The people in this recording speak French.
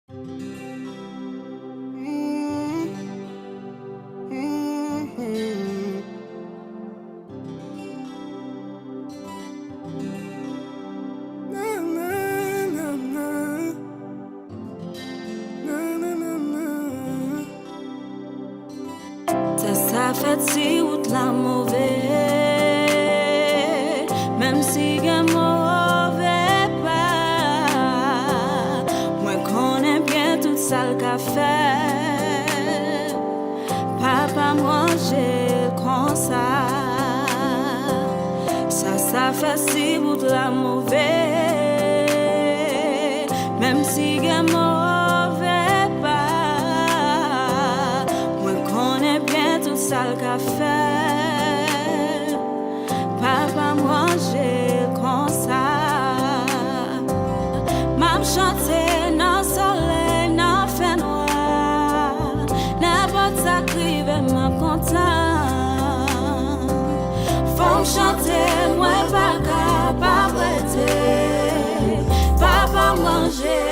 Ça fait si ou de la mauvaise, même si je mauvais pas, moi connais bien tout ça le café. Papa manger comme ça, ça fait si ou de la mauvaise, même si je mauvais pas, moi connais bien tout ça le café. Papa manger comme ça, m'a chanté dans le soleil, dans le fait noir, n'importe ça crive m'a content. Faut chanter, moi pas capable, papa manger.